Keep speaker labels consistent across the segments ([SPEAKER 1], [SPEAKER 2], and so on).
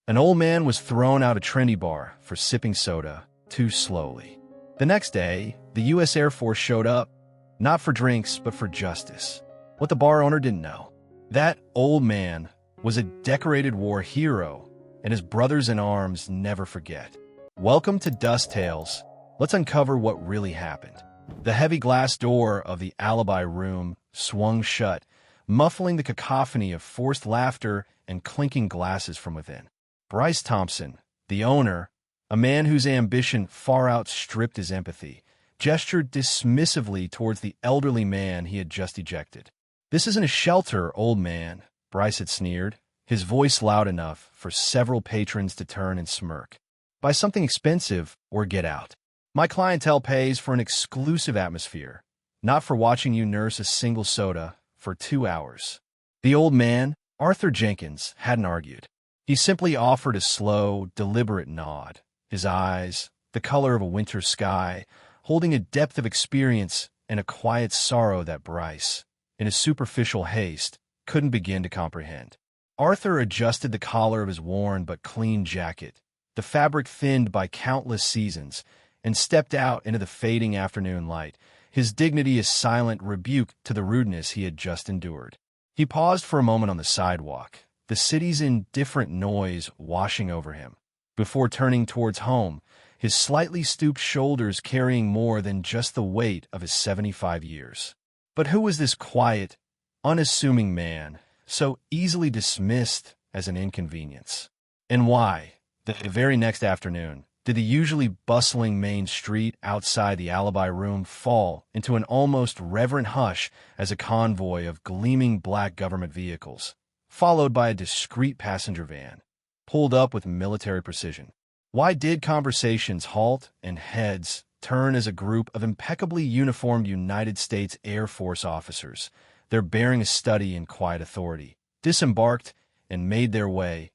[SPEAKER 1] An old man was thrown out a trendy bar for sipping soda too slowly. The next day, the U.S. Air Force showed up, not for drinks, but for justice. What the bar owner didn't know, that old man was a decorated war hero, and his brothers in arms never forget. Welcome to Dust Tales. Let's uncover what really happened. The heavy glass door of the alibi room swung shut, muffling the cacophony of forced laughter and clinking glasses from within. Bryce Thompson, the owner, a man whose ambition far outstripped his empathy, gestured dismissively towards the elderly man he had just ejected. "This isn't a shelter, old man," Bryce had sneered, his voice loud enough for several patrons to turn and smirk. "Buy something expensive or get out. My clientele pays for an exclusive atmosphere, not for watching you nurse a single soda for 2 hours." The old man, Arthur Jenkins, hadn't argued. He simply offered a slow, deliberate nod, his eyes, the color of a winter sky, holding a depth of experience and a quiet sorrow that Bryce, in his superficial haste, couldn't begin to comprehend. Arthur adjusted the collar of his worn but clean jacket, the fabric thinned by countless seasons, and stepped out into the fading afternoon light, his dignity a silent rebuke to the rudeness he had just endured. He paused for a moment on the sidewalk, the city's indifferent noise washing over him, before turning towards home, his slightly stooped shoulders carrying more than just the weight of his 75 years. But who was this quiet, unassuming man, so easily dismissed as an inconvenience? And why, the very next afternoon, did the usually bustling main street outside the alibi room fall into an almost reverent hush as a convoy of gleaming black government vehicles, followed by a discreet passenger van, pulled up with military precision? Why did conversations halt and heads turn as a group of impeccably uniformed United States Air Force officers, their bearing a study in quiet authority, disembarked and made their way,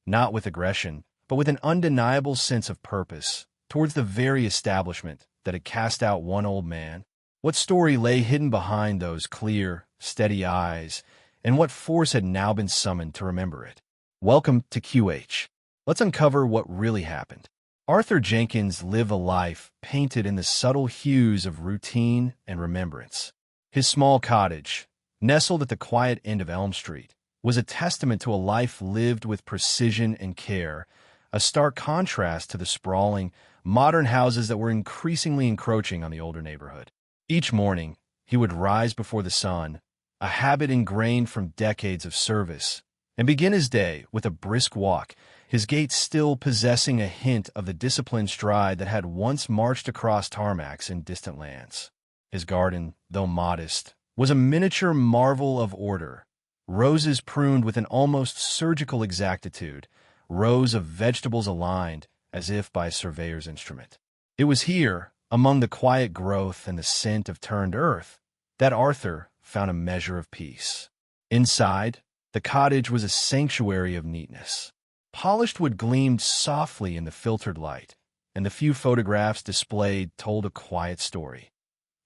[SPEAKER 1] not with aggression, but with an undeniable sense of purpose, towards the very establishment that had cast out one old man? What story lay hidden behind those clear, steady eyes, and what force had now been summoned to remember it? Welcome to QH. Let's uncover what really happened. Arthur Jenkins lived a life painted in the subtle hues of routine and remembrance. His small cottage, nestled at the quiet end of Elm Street, was a testament to a life lived with precision and care, a stark contrast to the sprawling, modern houses that were increasingly encroaching on the older neighborhood. Each morning, he would rise before the sun, a habit ingrained from decades of service, and begin his day with a brisk walk, his gait still possessing a hint of the disciplined stride that had once marched across tarmacs in distant lands. His garden, though modest, was a miniature marvel of order, roses pruned with an almost surgical exactitude, rows of vegetables aligned as if by a surveyor's instrument. It was here, among the quiet growth and the scent of turned earth, that Arthur found a measure of peace. Inside, the cottage was a sanctuary of neatness. Polished wood gleamed softly in the filtered light, and the few photographs displayed told a quiet story.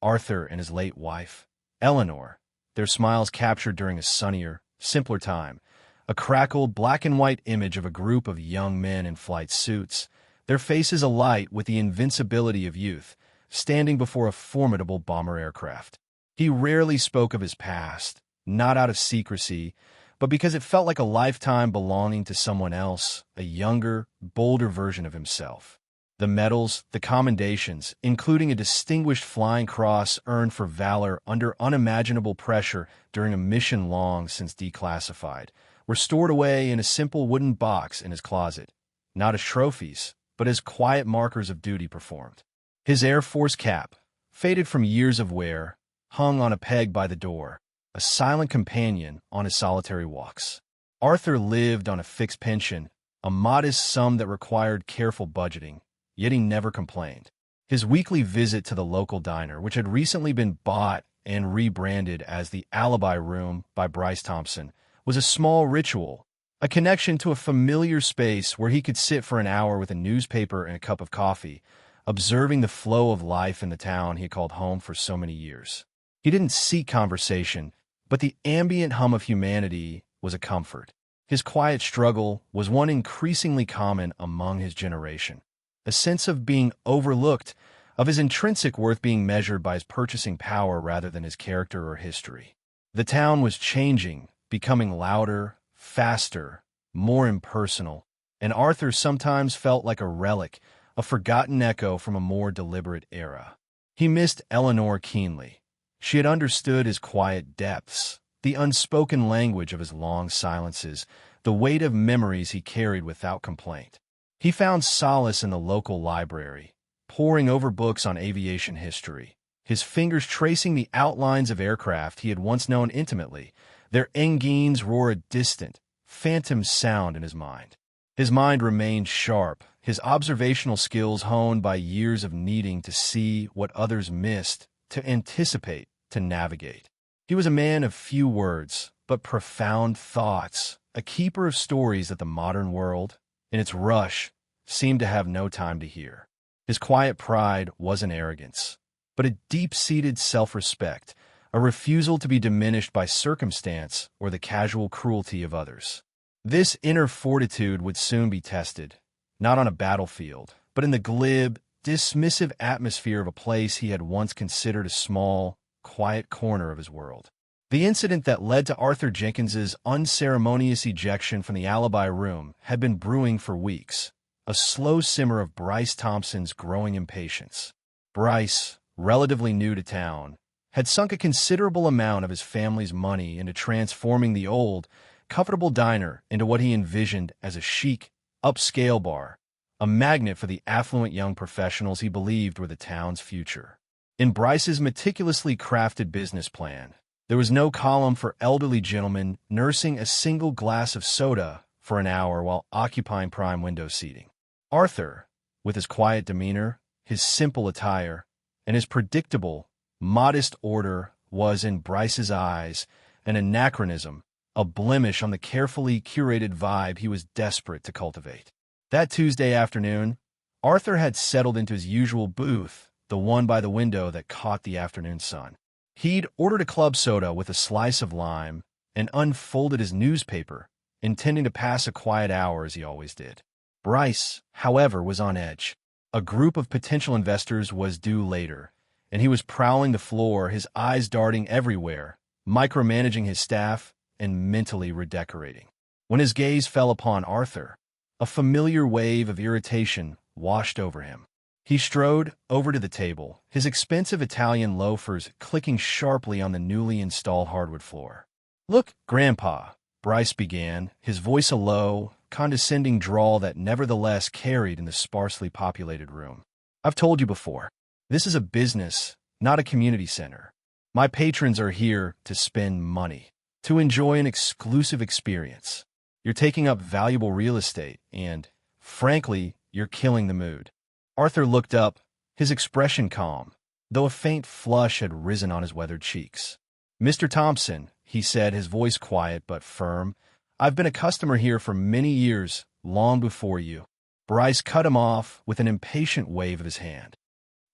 [SPEAKER 1] Arthur and his late wife, Eleanor, their smiles captured during a sunnier, simpler time, a crackled black-and-white image of a group of young men in flight suits, their faces alight with the invincibility of youth, standing before a formidable bomber aircraft. He rarely spoke of his past, not out of secrecy, but because it felt like a lifetime belonging to someone else, a younger, bolder version of himself. The medals, the commendations, including a distinguished flying cross earned for valor under unimaginable pressure during a mission long since declassified, were stored away in a simple wooden box in his closet, not as trophies, but as quiet markers of duty performed. His Air Force cap, faded from years of wear, hung on a peg by the door, a silent companion on his solitary walks. Arthur lived on a fixed pension, a modest sum that required careful budgeting, yet he never complained. His weekly visit to the local diner, which had recently been bought and rebranded as the Alibi Room by Bryce Thompson, was a small ritual, a connection to a familiar space where he could sit for an hour with a newspaper and a cup of coffee, observing the flow of life in the town he had called home for so many years. He didn't seek conversation, but the ambient hum of humanity was a comfort. His quiet struggle was one increasingly common among his generation. A sense of being overlooked, of his intrinsic worth being measured by his purchasing power rather than his character or history. The town was changing, becoming louder, faster, more impersonal, and Arthur sometimes felt like a relic, a forgotten echo from a more deliberate era. He missed Eleanor keenly. She had understood his quiet depths, the unspoken language of his long silences, the weight of memories he carried without complaint. He found solace in the local library, poring over books on aviation history, his fingers tracing the outlines of aircraft he had once known intimately. Their engines roar a distant, phantom sound in his mind. His mind remained sharp, his observational skills honed by years of needing to see what others missed, to anticipate, to navigate. He was a man of few words, but profound thoughts, a keeper of stories that the modern world, in its rush, seemed to have no time to hear. His quiet pride wasn't arrogance, but a deep-seated self-respect, a refusal to be diminished by circumstance or the casual cruelty of others. This inner fortitude would soon be tested, not on a battlefield, but in the glib, dismissive atmosphere of a place he had once considered a small, quiet corner of his world. The incident that led to Arthur Jenkins's unceremonious ejection from the alibi room had been brewing for weeks, a slow simmer of Bryce Thompson's growing impatience. Bryce, relatively new to town, had sunk a considerable amount of his family's money into transforming the old, comfortable diner into what he envisioned as a chic, upscale bar, a magnet for the affluent young professionals he believed were the town's future. In Bryce's meticulously crafted business plan, there was no column for elderly gentlemen nursing a single glass of soda for an hour while occupying prime window seating. Arthur, with his quiet demeanor, his simple attire, and his predictable, modest order, was, in Bryce's eyes, an anachronism, a blemish on the carefully curated vibe he was desperate to cultivate. That Tuesday afternoon, Arthur had settled into his usual booth, the one by the window that caught the afternoon sun. He'd ordered a club soda with a slice of lime and unfolded his newspaper, intending to pass a quiet hour as he always did. Bryce, however, was on edge. A group of potential investors was due later, and he was prowling the floor, his eyes darting everywhere, micromanaging his staff and mentally redecorating. When his gaze fell upon Arthur, a familiar wave of irritation washed over him. He strode over to the table, his expensive Italian loafers clicking sharply on the newly installed hardwood floor. "Look, Grandpa," Bryce began, his voice a low, condescending drawl that nevertheless carried in the sparsely populated room. "I've told you before, this is a business, not a community center. My patrons are here to spend money, to enjoy an exclusive experience. You're taking up valuable real estate, and, frankly, you're killing the mood." Arthur looked up, his expression calm, though a faint flush had risen on his weathered cheeks. "Mr. Thompson," he said, his voice quiet but firm, "I've been a customer here for many years, long before you." Bryce cut him off with an impatient wave of his hand.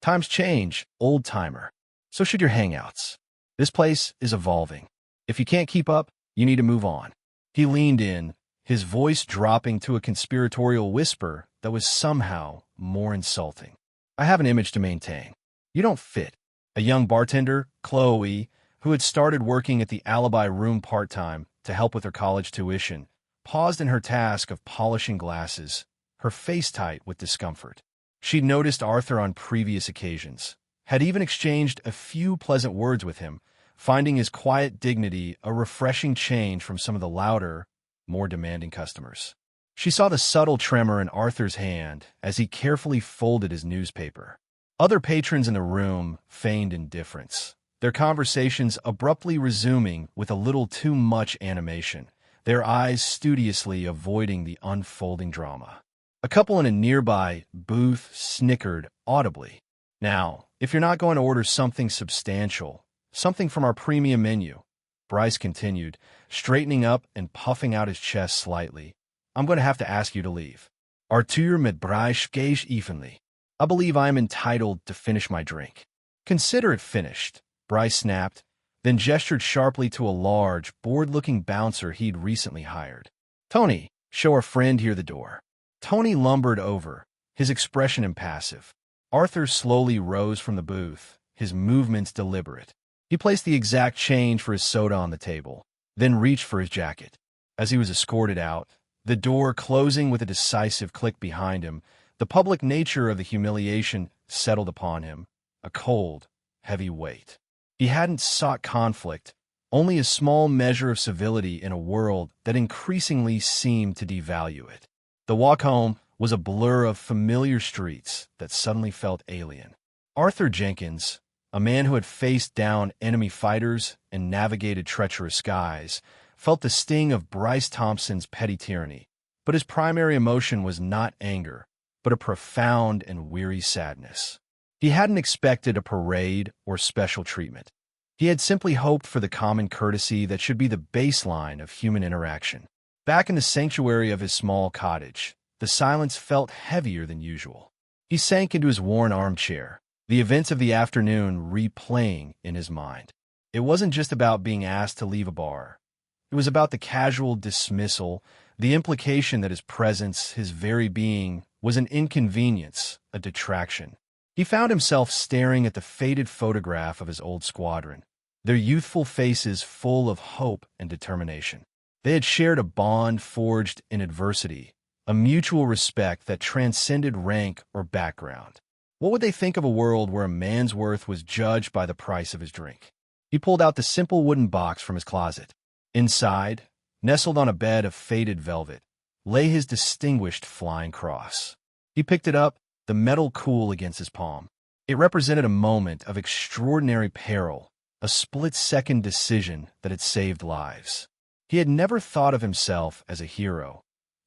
[SPEAKER 1] "Times change, old-timer. So should your hangouts. This place is evolving. If you can't keep up, you need to move on." He leaned in, his voice dropping to a conspiratorial whisper that was somehow more insulting. "I have an image to maintain. You don't fit." A young bartender, Chloe, who had started working at the alibi room part-time to help with her college tuition, paused in her task of polishing glasses, her face tight with discomfort. She'd noticed Arthur on previous occasions, had even exchanged a few pleasant words with him, finding his quiet dignity a refreshing change from some of the louder, more demanding customers. She saw the subtle tremor in Arthur's hand as he carefully folded his newspaper. Other patrons in the room feigned indifference, their conversations abruptly resuming with a little too much animation, their eyes studiously avoiding the unfolding drama. A couple in a nearby booth snickered audibly. "Now, if you're not going to order something substantial, something from our premium menu," Bryce continued, straightening up and puffing out his chest slightly, "I'm going to have to ask you to leave. Arthur mit Bryce gage evenly. I believe I am entitled to finish my drink." "Consider it finished," Bryce snapped, then gestured sharply to a large, bored-looking bouncer he'd recently hired. Tony, show our friend here the door. Tony lumbered over, his expression impassive. Arthur slowly rose from the booth, his movements deliberate. He placed the exact change for his soda on the table, then reached for his jacket. As he was escorted out, the door closing with a decisive click behind him, the public nature of the humiliation settled upon him, a cold, heavy weight. He hadn't sought conflict, only a small measure of civility in a world that increasingly seemed to devalue it. The walk home was a blur of familiar streets that suddenly felt alien. Arthur Jenkins, a man who had faced down enemy fighters and navigated treacherous skies, felt the sting of Bryce Thompson's petty tyranny, but his primary emotion was not anger, but a profound and weary sadness. He hadn't expected a parade or special treatment. He had simply hoped for the common courtesy that should be the baseline of human interaction. Back in the sanctuary of his small cottage, the silence felt heavier than usual. He sank into his worn armchair, the events of the afternoon replaying in his mind. It wasn't just about being asked to leave a bar. It was about the casual dismissal, the implication that his presence, his very being, was an inconvenience, a detraction. He found himself staring at the faded photograph of his old squadron, their youthful faces full of hope and determination. They had shared a bond forged in adversity, a mutual respect that transcended rank or background. What would they think of a world where a man's worth was judged by the price of his drink? He pulled out the simple wooden box from his closet. Inside, nestled on a bed of faded velvet, lay his distinguished flying cross. He picked it up, the metal cool against his palm. It represented a moment of extraordinary peril, a split-second decision that had saved lives. He had never thought of himself as a hero,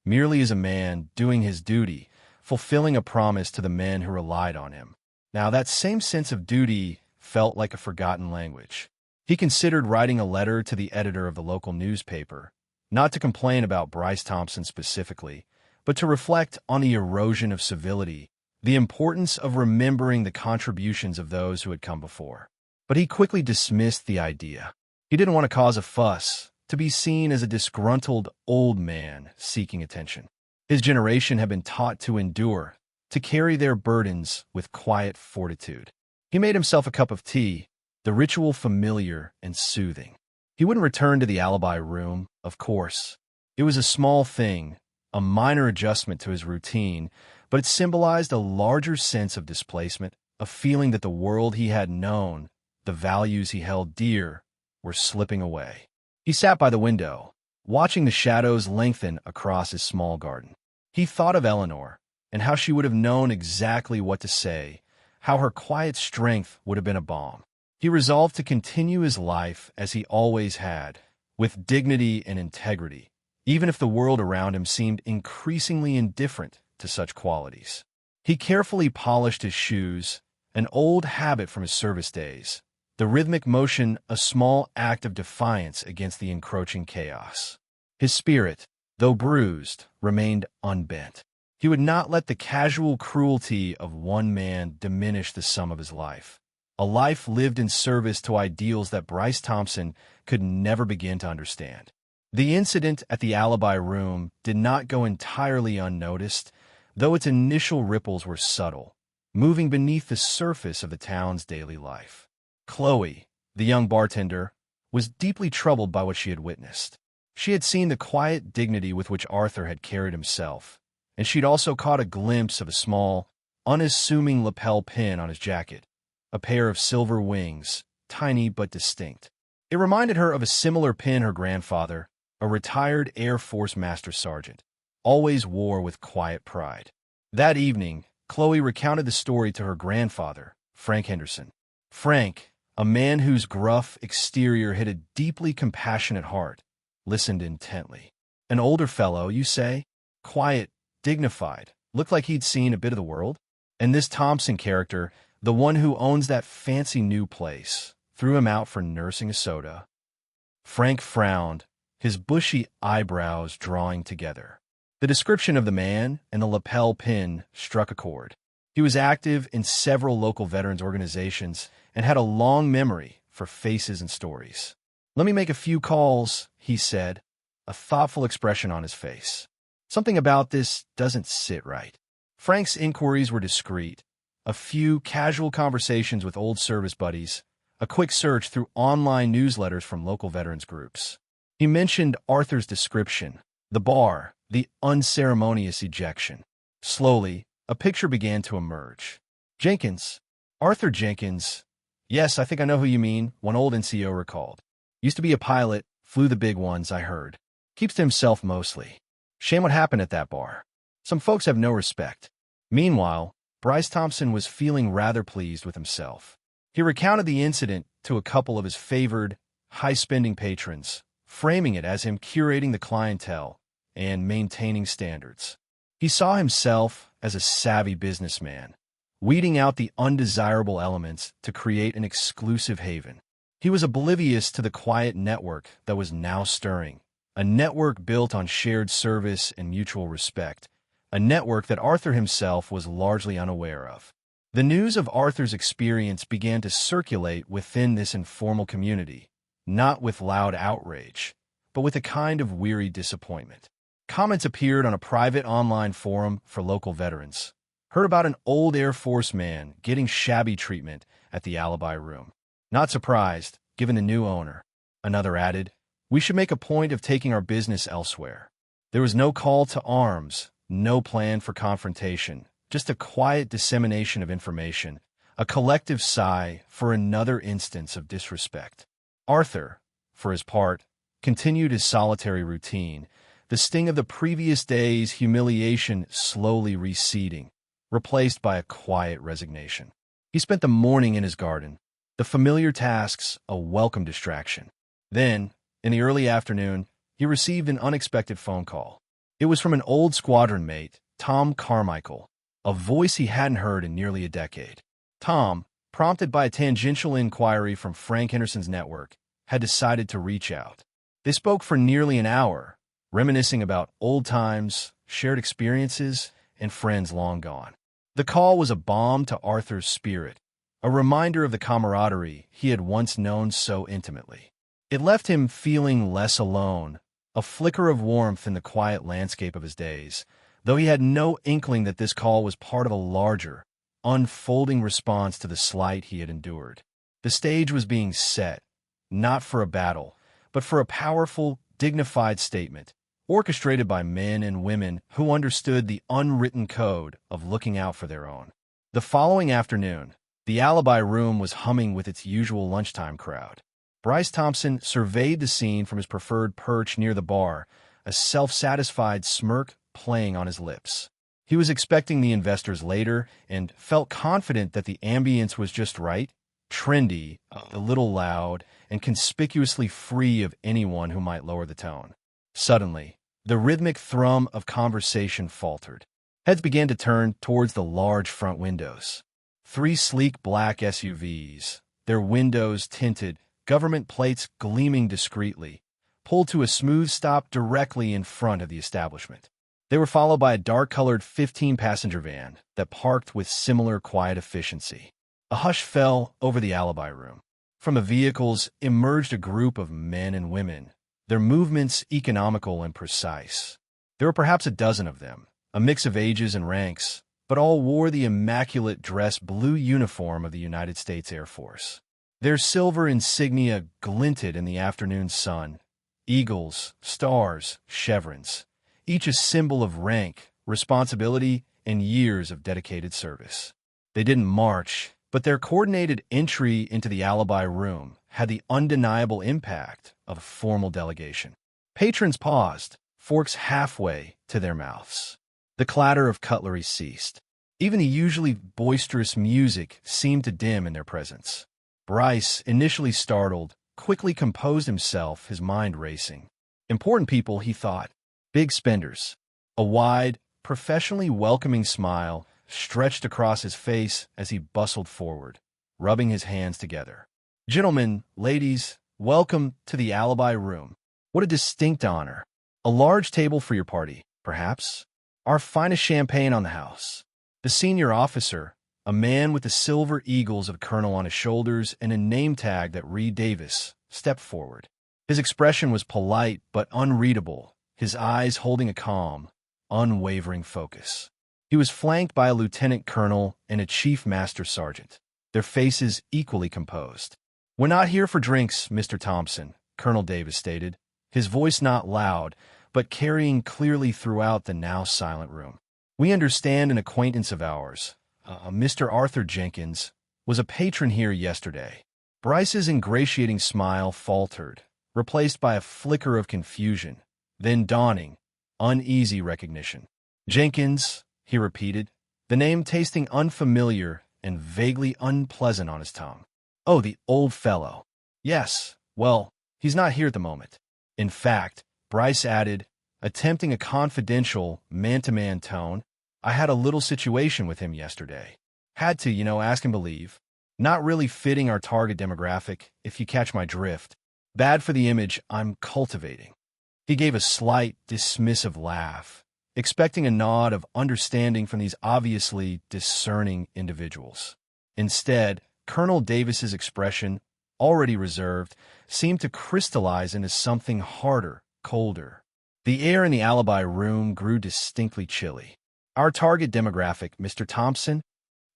[SPEAKER 1] merely as a man doing his duty, fulfilling a promise to the men who relied on him. Now that same sense of duty felt like a forgotten language. He considered writing a letter to the editor of the local newspaper, not to complain about Bryce Thompson specifically, but to reflect on the erosion of civility, the importance of remembering the contributions of those who had come before. But he quickly dismissed the idea. He didn't want to cause a fuss, to be seen as a disgruntled old man seeking attention. His generation had been taught to endure, to carry their burdens with quiet fortitude. He made himself a cup of tea, the ritual familiar and soothing. He wouldn't return to the alibi room, of course. It was a small thing, a minor adjustment to his routine, but it symbolized a larger sense of displacement, a feeling that the world he had known, the values he held dear, were slipping away. He sat by the window, watching the shadows lengthen across his small garden. He thought of Eleanor, and how she would have known exactly what to say, how her quiet strength would have been a balm. He resolved to continue his life as he always had, with dignity and integrity, even if the world around him seemed increasingly indifferent to such qualities. He carefully polished his shoes, an old habit from his service days, the rhythmic motion a small act of defiance against the encroaching chaos. His spirit, though bruised, remained unbent. He would not let the casual cruelty of one man diminish the sum of his life, a life lived in service to ideals that Bryce Thompson could never begin to understand. The incident at the alibi room did not go entirely unnoticed, though its initial ripples were subtle, moving beneath the surface of the town's daily life. Chloe, the young bartender, was deeply troubled by what she had witnessed. She had seen the quiet dignity with which Arthur had carried himself, and she'd also caught a glimpse of a small, unassuming lapel pin on his jacket, a pair of silver wings, tiny but distinct. It reminded her of a similar pin her grandfather, a retired Air Force Master Sergeant, always wore with quiet pride. That evening, Chloe recounted the story to her grandfather, Frank Henderson. Frank, a man whose gruff exterior hid a deeply compassionate heart, listened intently. An older fellow, you say? Quiet, dignified, looked like he'd seen a bit of the world? And this Thompson character, the one who owns that fancy new place, threw him out for nursing a soda. Frank frowned, his bushy eyebrows drawing together. The description of the man and the lapel pin struck a chord. He was active in several local veterans organizations and had a long memory for faces and stories. "Let me make a few calls," he said. a thoughtful expression on his face. Something about this doesn't sit right. Frank's inquiries were discreet. A few casual conversations with old service buddies, a quick search through online newsletters from local veterans groups. He mentioned Arthur's description, the bar, the unceremonious ejection. Slowly, a picture began to emerge. Jenkins. Arthur Jenkins. Yes, I think I know who you mean, one old NCO recalled. Used to be a pilot, flew the big ones, I heard. Keeps to himself mostly. Shame what happened at that bar. Some folks have no respect. Meanwhile, Bryce Thompson was feeling rather pleased with himself. He recounted the incident to a couple of his favored, high-spending patrons, framing it as him curating the clientele and maintaining standards. He saw himself as a savvy businessman, weeding out the undesirable elements to create an exclusive haven. He was oblivious to the quiet network that was now stirring, a network built on shared service and mutual respect, a network that Arthur himself was largely unaware of. The news of Arthur's experience began to circulate within this informal community, not with loud outrage, but with a kind of weary disappointment. Comments appeared on a private online forum for local veterans. Heard about an old Air Force man getting shabby treatment at the Alibi Room. Not surprised, given the new owner. Another added, we should make a point of taking our business elsewhere. There was no call to arms, no plan for confrontation, just a quiet dissemination of information, a collective sigh for another instance of disrespect. Arthur, for his part, continued his solitary routine, the sting of the previous day's humiliation slowly receding, replaced by a quiet resignation. He spent the morning in his garden, the familiar tasks a welcome distraction. Then, in the early afternoon, he received an unexpected phone call. It was from an old squadron mate, Tom Carmichael, a voice he hadn't heard in nearly a decade. Tom, prompted by a tangential inquiry from Frank Henderson's network, had decided to reach out. They spoke for nearly an hour, reminiscing about old times, shared experiences, and friends long gone. The call was a balm to Arthur's spirit, a reminder of the camaraderie he had once known so intimately. It left him feeling less alone, a flicker of warmth in the quiet landscape of his days, though he had no inkling that this call was part of a larger, unfolding response to the slight he had endured. The stage was being set, not for a battle, but for a powerful, dignified statement, orchestrated by men and women who understood the unwritten code of looking out for their own. The following afternoon, the Alibi Room was humming with its usual lunchtime crowd. Bryce Thompson surveyed the scene from his preferred perch near the bar, a self-satisfied smirk playing on his lips. He was expecting the investors later and felt confident that the ambience was just right, trendy, a little loud, and conspicuously free of anyone who might lower the tone. Suddenly, the rhythmic thrum of conversation faltered. Heads began to turn towards the large front windows. 3 sleek black SUVs, their windows tinted, government plates gleaming discreetly, pulled to a smooth stop directly in front of the establishment. They were followed by a dark-colored 15-passenger van that parked with similar quiet efficiency. A hush fell over the Alibi Room. From the vehicles emerged a group of men and women, their movements economical and precise. There were perhaps a dozen of them, a mix of ages and ranks, but all wore the immaculate dress blue uniform of the United States Air Force. Their silver insignia glinted in the afternoon sun, eagles, stars, chevrons, each a symbol of rank, responsibility, and years of dedicated service. They didn't march, but their coordinated entry into the Alibi Room had the undeniable impact of a formal delegation. Patrons paused, forks halfway to their mouths. The clatter of cutlery ceased. Even the usually boisterous music seemed to dim in their presence. Bryce, initially startled, quickly composed himself, his mind racing. Important people, he thought. Big spenders. A wide, professionally welcoming smile stretched across his face as he bustled forward, rubbing his hands together. Gentlemen, ladies, welcome to the Alibi Room. What a distinct honor. A large table for your party, perhaps? Our finest champagne on the house. The senior officer, a man with the silver eagles of colonel on his shoulders and a name tag that read Davis, stepped forward. His expression was polite but unreadable, his eyes holding a calm, unwavering focus. He was flanked by a lieutenant colonel and a chief master sergeant, their faces equally composed. "We're not here for drinks, Mr. Thompson," Colonel Davis stated, his voice not loud, but carrying clearly throughout the now silent room. "We understand an acquaintance of ours, Mr. Arthur Jenkins, was a patron here yesterday." Bryce's ingratiating smile faltered, replaced by a flicker of confusion, then dawning, uneasy recognition. "Jenkins," he repeated, the name tasting unfamiliar and vaguely unpleasant on his tongue. "Oh, the old fellow. Yes, well, he's not here at the moment. In fact," Bryce added, attempting a confidential, man-to-man tone, "I had a little situation with him yesterday. Had to, ask him to leave. Not really fitting our target demographic, if you catch my drift. Bad for the image I'm cultivating." He gave a slight, dismissive laugh, expecting a nod of understanding from these obviously discerning individuals. Instead, Colonel Davis's expression, already reserved, seemed to crystallize into something harder, colder. The air in the alibi room grew distinctly chilly. "Our target demographic, Mr. Thompson?"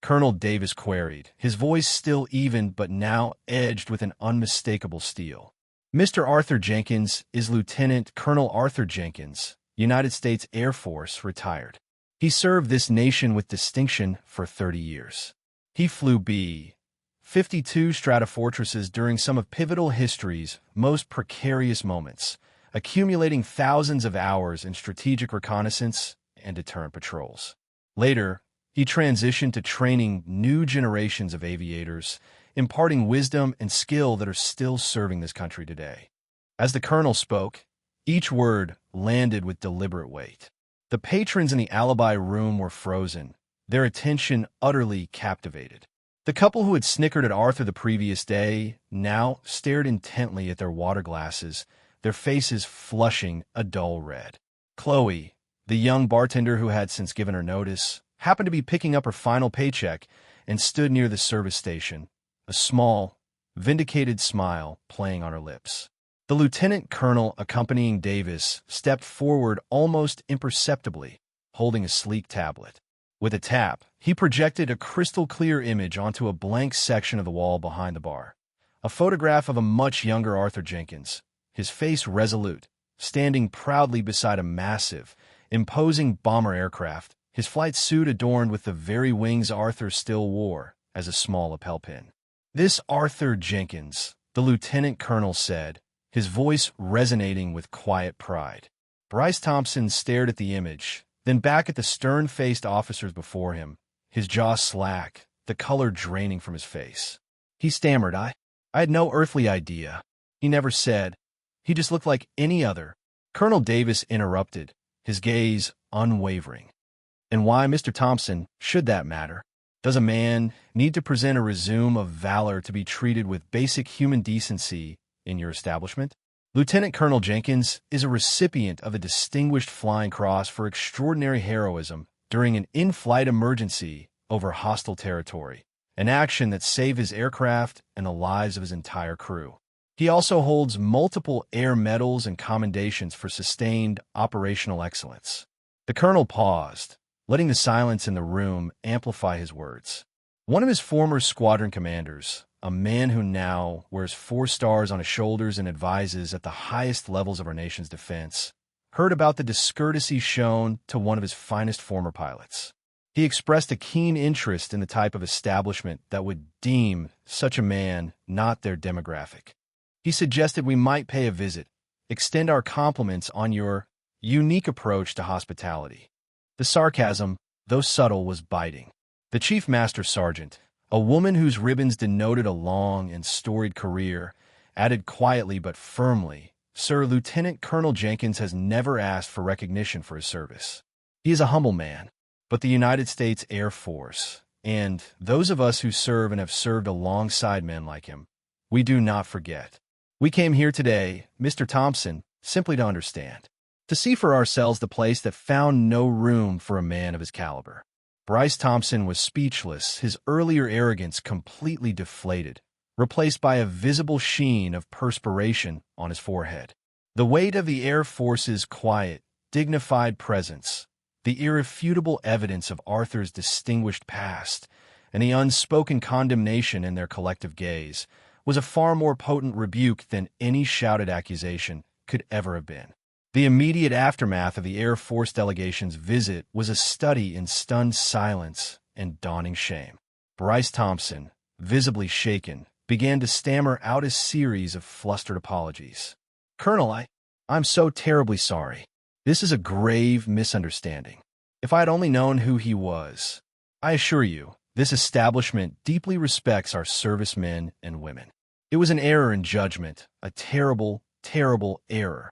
[SPEAKER 1] Colonel Davis queried, his voice still even but now edged with an unmistakable steel. "Mr. Arthur Jenkins is Lieutenant Colonel Arthur Jenkins, United States Air Force, retired. He served this nation with distinction for 30 years. He flew B-52 Stratofortresses during some of pivotal history's most precarious moments, accumulating thousands of hours in strategic reconnaissance and deterrent patrols. Later, he transitioned to training new generations of aviators, imparting wisdom and skill that are still serving this country today." As the colonel spoke, each word landed with deliberate weight. The patrons in the alibi room were frozen, their attention utterly captivated. The couple who had snickered at Arthur the previous day now stared intently at their water glasses, their faces flushing a dull red. Chloe, the young bartender who had since given her notice, happened to be picking up her final paycheck and stood near the service station, a small, vindicated smile playing on her lips. The lieutenant colonel accompanying Davis stepped forward almost imperceptibly, holding a sleek tablet. With a tap, he projected a crystal-clear image onto a blank section of the wall behind the bar. A photograph of a much younger Arthur Jenkins, his face resolute, standing proudly beside a massive, imposing bomber aircraft, his flight suit adorned with the very wings Arthur still wore as a small lapel pin. "This Arthur Jenkins," the lieutenant colonel said, his voice resonating with quiet pride. Bryce Thompson stared at the image, then back at the stern-faced officers before him, his jaw slack, the color draining from his face. He stammered, I had no earthly idea. He never said. He just looked like any other." Colonel Davis interrupted, his gaze unwavering. "And why, Mr. Thompson, should that matter? Does a man need to present a resume of valor to be treated with basic human decency in your establishment? Lieutenant Colonel Jenkins is a recipient of a Distinguished Flying Cross for extraordinary heroism during an in-flight emergency over hostile territory, an action that saved his aircraft and the lives of his entire crew. He also holds multiple air medals and commendations for sustained operational excellence." The colonel paused, letting the silence in the room amplify his words. One of his former squadron commanders, a man who now wears 4 stars on his shoulders and advises at the highest levels of our nation's defense, heard about the discourtesy shown to one of his finest former pilots. He expressed a keen interest in the type of establishment that would deem such a man not their demographic. He suggested we might pay a visit, extend our compliments on your unique approach to hospitality. The sarcasm, though subtle, was biting. The Chief Master Sergeant, a woman whose ribbons denoted a long and storied career, added quietly but firmly, "Sir, Lieutenant Colonel Jenkins has never asked for recognition for his service. He is a humble man, but the United States Air Force, and those of us who serve and have served alongside men like him, we do not forget. We came here today, Mr. Thompson, simply to understand, to see for ourselves the place that found no room for a man of his caliber." Bryce Thompson was speechless, his earlier arrogance completely deflated, replaced by a visible sheen of perspiration on his forehead. The weight of the Air Force's quiet, dignified presence, the irrefutable evidence of Arthur's distinguished past, and the unspoken condemnation in their collective gaze, was a far more potent rebuke than any shouted accusation could ever have been. The immediate aftermath of the Air Force delegation's visit was a study in stunned silence and dawning shame. Bryce Thompson, visibly shaken, began to stammer out a series of flustered apologies. "Colonel, I'm so terribly sorry. This is a grave misunderstanding. If I had only known who he was. I assure you, this establishment deeply respects our servicemen and women. It was an error in judgment, a terrible, terrible error."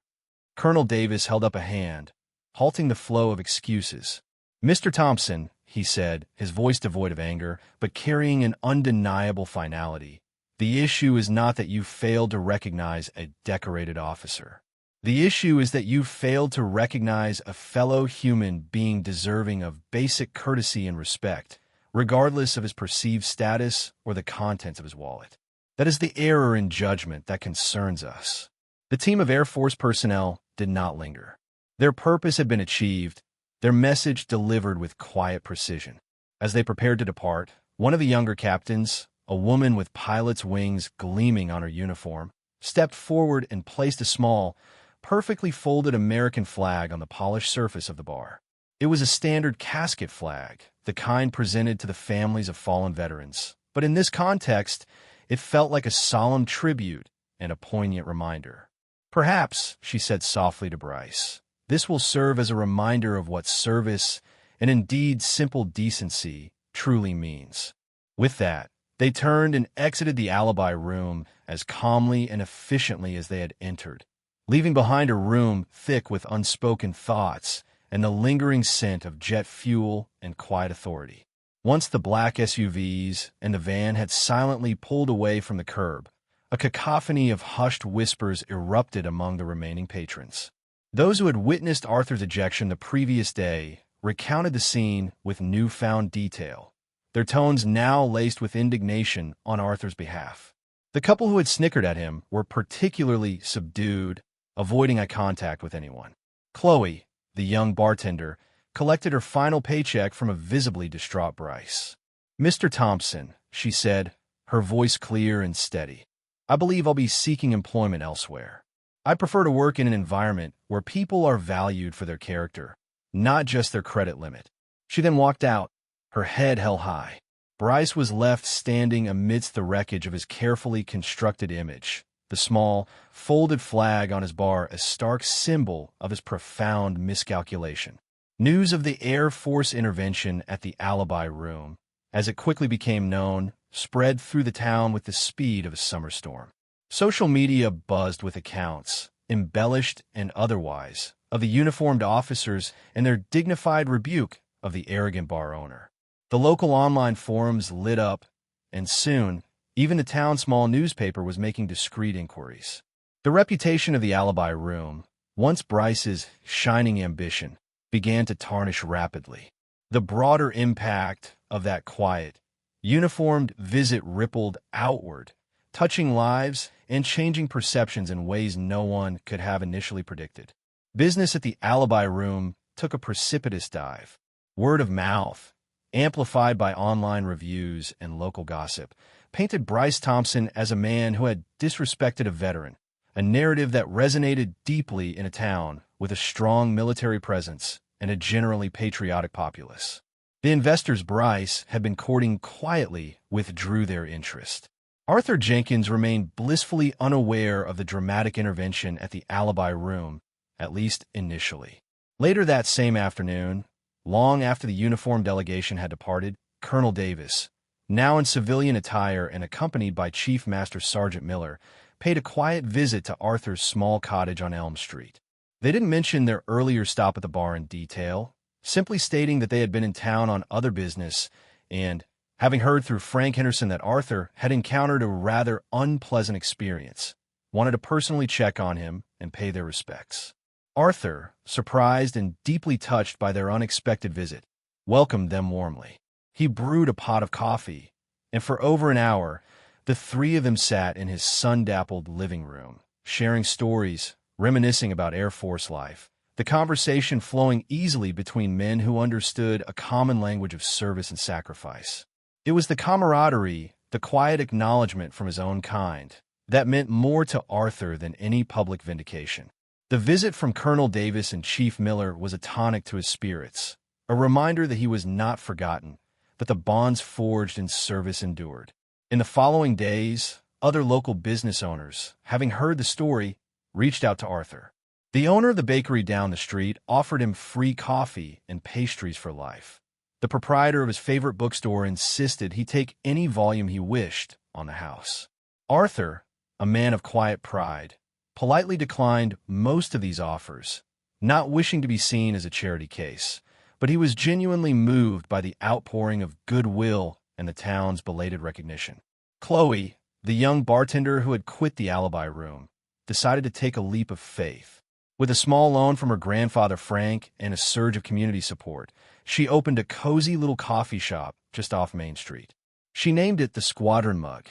[SPEAKER 1] Colonel Davis held up a hand, halting the flow of excuses. "Mr. Thompson," he said, his voice devoid of anger, but carrying an undeniable finality, "the issue is not that you failed to recognize a decorated officer. The issue is that you failed to recognize a fellow human being deserving of basic courtesy and respect, regardless of his perceived status or the contents of his wallet. That is the error in judgment that concerns us." The team of Air Force personnel did not linger. Their purpose had been achieved, their message delivered with quiet precision. As they prepared to depart, one of the younger captains, a woman with pilot's wings gleaming on her uniform, stepped forward and placed a small, perfectly folded American flag on the polished surface of the bar. It was a standard casket flag, the kind presented to the families of fallen veterans, but in this context, it felt like a solemn tribute and a poignant reminder. "Perhaps," she said softly to Bryce, "this will serve as a reminder of what service, and indeed simple decency, truly means." With that, they turned and exited the alibi room as calmly and efficiently as they had entered, leaving behind a room thick with unspoken thoughts and the lingering scent of jet fuel and quiet authority. Once the black SUVs and the van had silently pulled away from the curb, a cacophony of hushed whispers erupted among the remaining patrons. Those who had witnessed Arthur's ejection the previous day recounted the scene with newfound detail, their tones now laced with indignation on Arthur's behalf. The couple who had snickered at him were particularly subdued, avoiding eye contact with anyone. Chloe, the young bartender, collected her final paycheck from a visibly distraught Bryce. "Mr. Thompson," she said, her voice clear and steady, "I believe I'll be seeking employment elsewhere. I prefer to work in an environment where people are valued for their character, not just their credit limit." She then walked out, her head held high. Bryce was left standing amidst the wreckage of his carefully constructed image, the small, folded flag on his bar a stark symbol of his profound miscalculation. News of the Air Force intervention at the alibi room, as it quickly became known, spread through the town with the speed of a summer storm. Social media buzzed with accounts, embellished and otherwise, of the uniformed officers and their dignified rebuke of the arrogant bar owner. The local online forums lit up, and soon, even the town's small newspaper was making discreet inquiries. The reputation of the alibi room, once Bryce's shining ambition, began to tarnish rapidly. The broader impact of that quiet, uniformed visit rippled outward, touching lives and changing perceptions in ways no one could have initially predicted. Business at the alibi room took a precipitous dive. Word of mouth, amplified by online reviews and local gossip, painted Bryce Thompson as a man who had disrespected a veteran, a narrative that resonated deeply in a town with a strong military presence and a generally patriotic populace. The investors Bryce had been courting quietly withdrew their interest. Arthur Jenkins remained blissfully unaware of the dramatic intervention at the alibi room, at least initially. Later that same afternoon, long after the uniformed delegation had departed, Colonel Davis, now in civilian attire and accompanied by Chief Master Sergeant Miller, paid a quiet visit to Arthur's small cottage on Elm Street. They didn't mention their earlier stop at the bar in detail, simply stating that they had been in town on other business and, having heard through Frank Henderson that Arthur had encountered a rather unpleasant experience, wanted to personally check on him and pay their respects. Arthur, surprised and deeply touched by their unexpected visit, welcomed them warmly. He brewed a pot of coffee, and for over an hour, The three of them sat in his sun-dappled living room, sharing stories, reminiscing about Air Force life, the conversation flowing easily between men who understood a common language of service and sacrifice. It was the camaraderie, the quiet acknowledgement from his own kind, that meant more to Arthur than any public vindication. The visit from Colonel Davis and Chief Miller was a tonic to his spirits, a reminder that he was not forgotten, that the bonds forged in service endured. In the following days, other local business owners, having heard the story, reached out to Arthur. The owner of the bakery down the street offered him free coffee and pastries for life. The proprietor of his favorite bookstore insisted he take any volume he wished on the house. Arthur, a man of quiet pride, politely declined most of these offers, not wishing to be seen as a charity case, but he was genuinely moved by the outpouring of goodwill and the town's belated recognition. Chloe, the young bartender who had quit the alibi room, decided to take a leap of faith. With a small loan from her grandfather Frank and a surge of community support, she opened a cozy little coffee shop just off Main Street. She named it the Squadron Mug.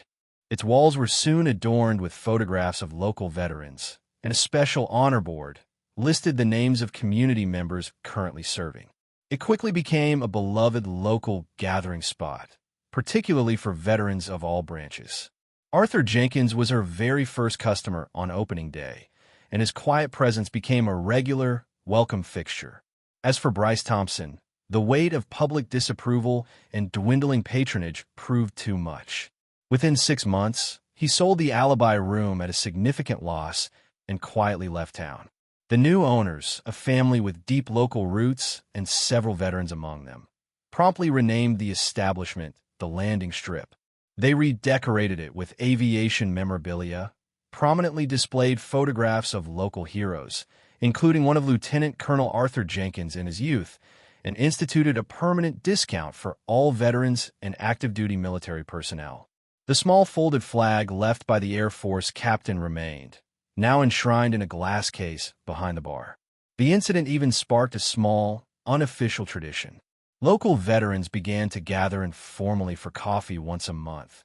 [SPEAKER 1] Its walls were soon adorned with photographs of local veterans, and a special honor board listed the names of community members currently serving. It quickly became a beloved local gathering spot, particularly for veterans of all branches. Arthur Jenkins was her very first customer on opening day, and his quiet presence became a regular, welcome fixture. As for Bryce Thompson, the weight of public disapproval and dwindling patronage proved too much. Within 6 months, he sold the alibi room at a significant loss and quietly left town. The new owners, a family with deep local roots and several veterans among them, promptly renamed the establishment the Landing Strip. They redecorated it with aviation memorabilia, prominently displayed photographs of local heroes, including one of Lieutenant Colonel Arthur Jenkins in his youth, and instituted a permanent discount for all veterans and active-duty military personnel. The small folded flag left by the Air Force captain remained, now enshrined in a glass case behind the bar. The incident even sparked a small, unofficial tradition. Local veterans began to gather informally for coffee once a month,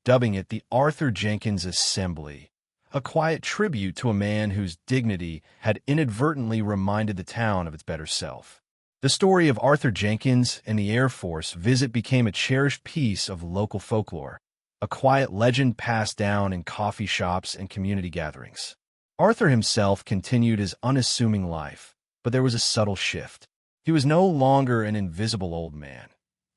[SPEAKER 1] dubbing it the Arthur Jenkins Assembly, a quiet tribute to a man whose dignity had inadvertently reminded the town of its better self. The story of Arthur Jenkins and the Air Force visit became a cherished piece of local folklore, a quiet legend passed down in coffee shops and community gatherings. Arthur himself continued his unassuming life, but there was a subtle shift. He was no longer an invisible old man.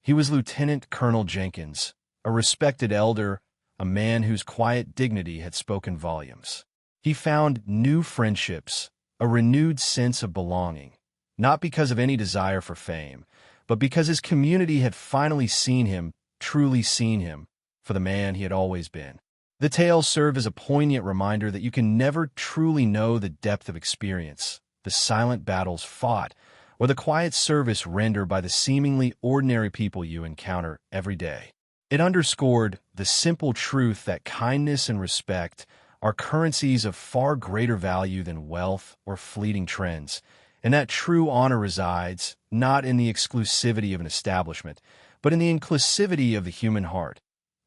[SPEAKER 1] He was Lieutenant Colonel Jenkins, a respected elder, a man whose quiet dignity had spoken volumes. He found new friendships, a renewed sense of belonging, not because of any desire for fame, but because his community had finally seen him, truly seen him, for the man he had always been. The tale served as a poignant reminder that you can never truly know the depth of experience, the silent battles fought, or the quiet service rendered by the seemingly ordinary people you encounter every day. It underscored the simple truth that kindness and respect are currencies of far greater value than wealth or fleeting trends, and that true honor resides not in the exclusivity of an establishment, but in the inclusivity of the human heart,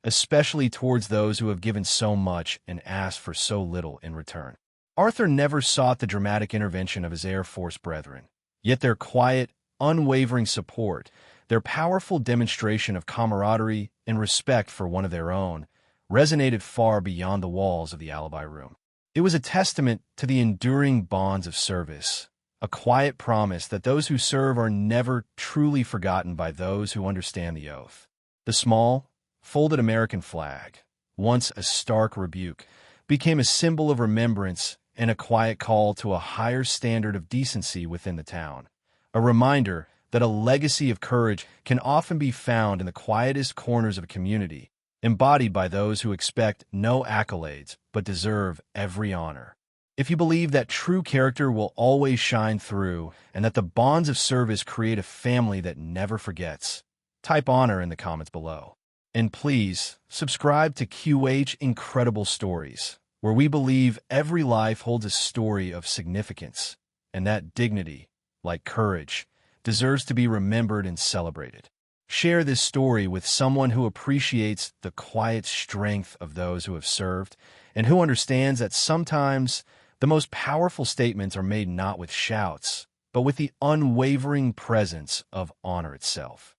[SPEAKER 1] especially towards those who have given so much and asked for so little in return. Arthur never sought the dramatic intervention of his Air Force brethren, yet their quiet, unwavering support, their powerful demonstration of camaraderie and respect for one of their own, resonated far beyond the walls of the alibi room. It was a testament to the enduring bonds of service, a quiet promise that those who serve are never truly forgotten by those who understand the oath. The small, folded American flag, once a stark rebuke, became a symbol of remembrance and a quiet call to a higher standard of decency within the town, a reminder that a legacy of courage can often be found in the quietest corners of a community, embodied by those who expect no accolades but deserve every honor. If you believe that true character will always shine through and that the bonds of service create a family that never forgets, type honor in the comments below. And please, subscribe to QH Incredible Stories, where we believe every life holds a story of significance, and that dignity, like courage, deserves to be remembered and celebrated. Share this story with someone who appreciates the quiet strength of those who have served and who understands that sometimes the most powerful statements are made not with shouts, but with the unwavering presence of honor itself.